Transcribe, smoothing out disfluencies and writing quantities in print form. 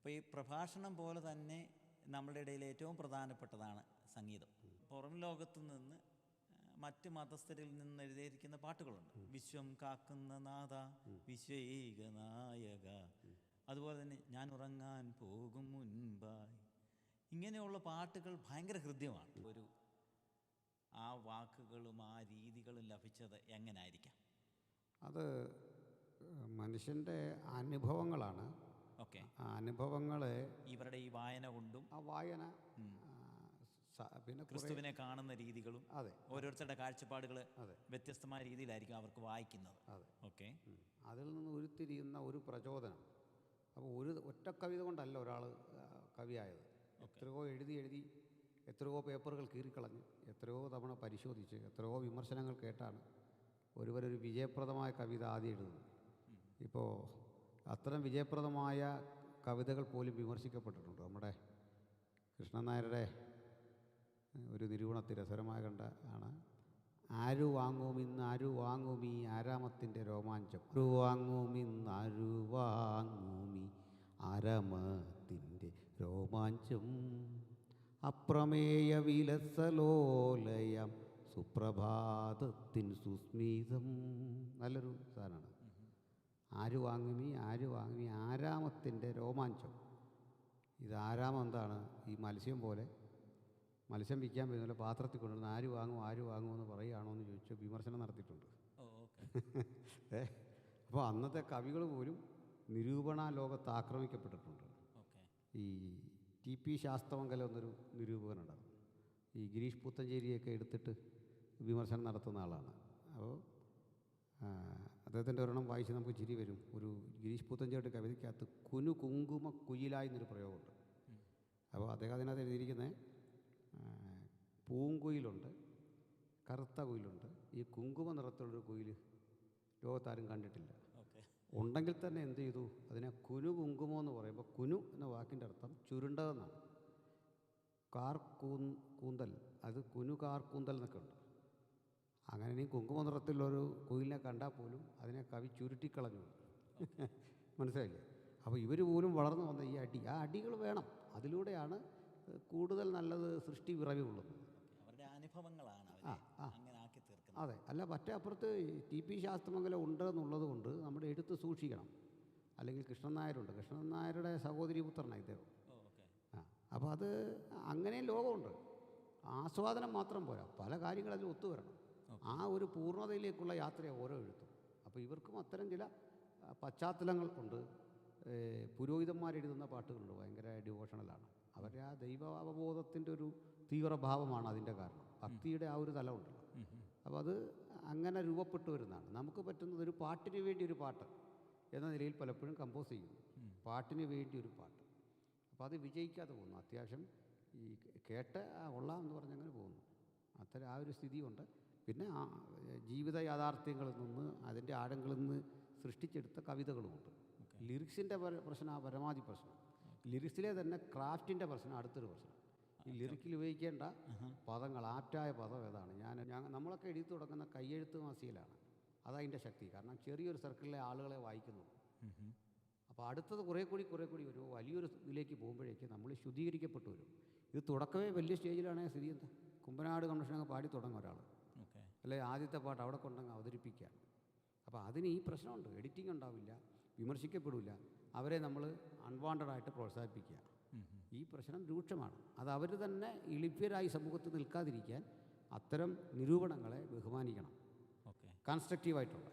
അപ്പോൾ ഈ പ്രഭാഷണം പോലെ തന്നെ നമ്മളുടെ ഇടയിൽ ഏറ്റവും പ്രധാനപ്പെട്ടതാണ് സംഗീതം. പുറം ലോകത്തു നിന്ന് മറ്റ് മതസ്ഥരിൽ നിന്ന് എഴുതിയിരിക്കുന്ന പാട്ടുകളുണ്ട്. വിശ്വം കാക്കുന്ന നാഥ വിശ്വൈക നായക, അതുപോലെ തന്നെ ഞാൻ ഉറങ്ങാൻ പോകും മുൻപായി, ഇങ്ങനെയുള്ള പാട്ടുകൾ ഭയങ്കര ഹൃദ്യമാണ്. ഒരു ആ വാക്കുകളും ആ രീതികളും ലഭിച്ചത് എങ്ങനായിരിക്കാം? അത് മനുഷ്യൻ്റെ അനുഭവങ്ങളാണ്. ഓക്കെ. ആ അനുഭവങ്ങളെ ഇവരുടെ ഈ വായന കൊണ്ടും ആ വായന പിന്നെ ക്രിസ്തുവിനെ കാണുന്ന രീതികളും, അതെ, ഓരോരുത്തരുടെ കാഴ്ചപ്പാടുകൾ അതെ, വ്യത്യസ്തമായ രീതിയിലായിരിക്കും അവർക്ക് വായിക്കുന്നത്. അതെ. ഓക്കെ. അതിൽ നിന്ന് ഉരുത്തിരിയുന്ന ഒരു പ്രചോദനം. അപ്പോൾ ഒരു ഒറ്റ കവിത കൊണ്ടല്ല ഒരാൾ കവിയായത്. എത്രയോ എഴുതി എത്രയോ പേപ്പറുകൾ കീറിക്കളഞ്ഞ് എത്രയോ തവണ പരിശോധിച്ച് എത്രയോ വിമർശനങ്ങൾ കേട്ടാണ് ഒരുവരൊരു വിജയപ്രദമായ കവിത ആദ്യം എഴുതുന്നത്. ഇപ്പോൾ അത്തരം വിജയപ്രദമായ കവിതകൾ പോലും വിമർശിക്കപ്പെട്ടിട്ടുണ്ട്. നമ്മുടെ കൃഷ്ണൻ നായരുടെ ഒരു നിരൂപണത്തിൽ രസകരമായ കണ്ട ആണ്, ആരു വാങ്ങും ഇന്ന് ആരു വാങ്ങും ഈ ആരാമത്തിൻ്റെ രോമാഞ്ചം, ആരു വാങ്ങും ഇന്ന് ആരു വാങ്ങും ഈ ആരാമത്തിൻ്റെ രോമാഞ്ചം, അപ്രമേയ വിലസലോലയം സുപ്രഭാതത്തിൻ സുസ്മിതം. നല്ലൊരു സാധനമാണ്. ആര് വാങ്ങുമീ ആരാമത്തിൻ്റെ രോമാഞ്ചം. ഇത് ആരാമം എന്താണ്? ഈ മത്സ്യം പോലെ മത്സ്യം വിൽക്കാൻ പറ്റുന്നില്ല, പാത്രത്തിൽ കൊണ്ടുവന്ന് ആര് വാങ്ങുമെന്ന് പറയുകയാണോ എന്ന് ചോദിച്ചു വിമർശനം നടത്തിയിട്ടുണ്ട്. അപ്പോൾ അന്നത്തെ കവികൾ പോലും നിരൂപണ ലോകത്ത് ആക്രമിക്കപ്പെട്ടിട്ടുണ്ട്. ഈ TP ശാസ്ത്രമംഗലം എന്നൊരു നിരൂപകനുണ്ടാകും. ഈ ഗിരീഷ് പുത്തഞ്ചേരിയൊക്കെ എടുത്തിട്ട് വിമർശനം നടത്തുന്ന ആളാണ്. അപ്പോൾ അദ്ദേഹത്തിൻ്റെ ഒരെണ്ണം വായിച്ച് നമുക്ക് ചിരി വരും. ഒരു ഗിരീഷ് പുത്തഞ്ചേരിയുടെ കവിതയ്ക്കകത്ത് കുനു കുങ്കുമ കുയിലായി എന്നൊരു പ്രയോഗമുണ്ട്. അപ്പോൾ അദ്ദേഹം അതിനകത്ത് എഴുതിയിരിക്കുന്നത് പൂങ്കുയിലുണ്ട്, കറുത്ത കുയിലുണ്ട്, ഈ കുങ്കുമ നിറത്തിലുള്ളൊരു കുയിൽ ലോകത്താരും കണ്ടിട്ടില്ല. ഉണ്ടെങ്കിൽ തന്നെ എന്ത് ചെയ്തു, അതിനെ കുനു കുങ്കുമോ എന്ന് പറയുമ്പോൾ കുനു എന്ന വാക്കിൻ്റെ അർത്ഥം ചുരുണ്ടതെന്നാണ്. കൂന്തൽ, അത് കുനു കൂന്തൽ എന്നൊക്കെ ഉണ്ട്. അങ്ങനെ ഇനി കുങ്കുമ നിറത്തിലുള്ളൊരു കുയിലിനെ കണ്ടാൽ പോലും അതിനെ കവി ചുരുട്ടിക്കളഞ്ഞു. മനസ്സിലായില്ലേ? അപ്പോൾ ഇവർ പോലും വളർന്നു വന്ന ഈ ആ അടികൾ വേണം. അതിലൂടെയാണ് കൂടുതൽ നല്ലത് സൃഷ്ടി വിറവുള്ളത്. അവരുടെ അനുഭവങ്ങളാണ് അങ്ങനെ ആക്കി തീർക്കുന്നത്. അതെ, അല്ല മറ്റേ അപ്പുറത്ത് TP ശാസ്ത്രമംഗലം ഉണ്ട് എന്നുള്ളത് കൊണ്ട് നമ്മുടെ എഴുത്ത് സൂക്ഷിക്കണം. അല്ലെങ്കിൽ കൃഷ്ണൻ നായരുണ്ട്, കൃഷ്ണൻ നായരുടെ സഹോദരി പുത്രനാണ് ഇദ്ദേഹം. അപ്പോൾ അത് അങ്ങനെ ലോകമുണ്ട്. ആസ്വാദനം മാത്രം പോരാ, പല കാര്യങ്ങൾ അതിൽ ഒത്തുവരണം. ആ ഒരു പൂർണ്ണതയിലേക്കുള്ള യാത്രയാണ് ഓരോ എഴുത്തും. അപ്പോൾ ഇവർക്കും അത്തരം ചില പശ്ചാത്തലങ്ങൾ ഉണ്ട്. പുരോഹിതന്മാരെഴുതുന്ന പാട്ടുകളുണ്ട്, ഭയങ്കര ഡിവോഷണലാണ്. അവരുടെ ആ ദൈവ അവബോധത്തിൻ്റെ ഒരു തീവ്രഭാവമാണ് അതിൻ്റെ കാരണം. ഭക്തിയുടെ ആ ഒരു തലമുണ്ടല്ലോ. അപ്പോൾ അത് അങ്ങനെ രൂപപ്പെട്ടു വരുന്നതാണ്. നമുക്ക് പറ്റുന്നത് ഒരു പാട്ടിന് വേണ്ടി ഒരു പാട്ട് എന്ന നിലയിൽ പലപ്പോഴും കമ്പോസ് ചെയ്യുന്നു. പാട്ടിന് വേണ്ടി ഒരു പാട്ട്. അപ്പോൾ അത് വിജയിക്കാതെ പോകുന്നു. അത്യാവശ്യം ഈ കേട്ട് കൊള്ളാം എന്ന് പറഞ്ഞങ്ങനെ പോകുന്നു. അത്തരം ആ ഒരു സ്ഥിതിയുണ്ട്. പിന്നെ ആ ജീവിത യാഥാർത്ഥ്യങ്ങളിൽ നിന്ന് അതിൻ്റെ ആഴങ്ങളിൽ നിന്ന് സൃഷ്ടിച്ചെടുത്ത കവിതകളുമുണ്ട്. ലിറിക്സിൻ്റെ പ്രശ്നം ആ പരമാവധി പ്രശ്നം. ലിറിക്സിലെ തന്നെ ക്രാഫ്റ്റിൻ്റെ പ്രശ്നം അടുത്തൊരു പ്രശ്നം. ഈ ലിറിക്കിൽ ഉപയോഗിക്കേണ്ട പദങ്ങൾ, ആപ്റ്റായ പദം ഏതാണ്? നമ്മളൊക്കെ എഴുതി തുടങ്ങുന്ന കയ്യെഴുത്ത് മാസികയിലാണ്. അതതിൻ്റെ ശക്തി. കാരണം ചെറിയൊരു സർക്കിളിലെ ആളുകളെ വായിക്കുന്നു. അപ്പോൾ അടുത്തത് കുറേ കൂടി ഒരു വലിയൊരു ഇതിലേക്ക് പോകുമ്പോഴേക്ക് നമ്മൾ ശുദ്ധീകരിക്കപ്പെട്ടു വരും. ഇത് തുടക്കമേ വലിയ സ്റ്റേജിലാണെങ്കിൽ സ്ഥിതി എന്താ? കുമ്പനാട് കമ്മീഷനൊക്കെ പാടി തുടങ്ങും ഒരാൾ, അല്ലെ ആദ്യത്തെ പാട്ട് അവിടെ കൊണ്ടങ്ങ് അവതരിപ്പിക്കുക. അപ്പോൾ അതിന് ഈ പ്രശ്നമുണ്ട്. എഡിറ്റിംഗ് ഉണ്ടാവില്ല, വിമർശിക്കപ്പെടില്ല, അവരെ നമ്മൾ അൺവാണ്ടഡായിട്ട് പ്രോത്സാഹിപ്പിക്കുക. ഈ പ്രശ്നം രൂക്ഷമാണ്. അത് അവർ തന്നെ ഇളിപ്യരായി സമൂഹത്തിൽ നിൽക്കാതിരിക്കാൻ അത്തരം നിരൂപണങ്ങളെ ബഹുമാനിക്കണം, കൺസ്ട്രക്റ്റീവായിട്ടുള്ള.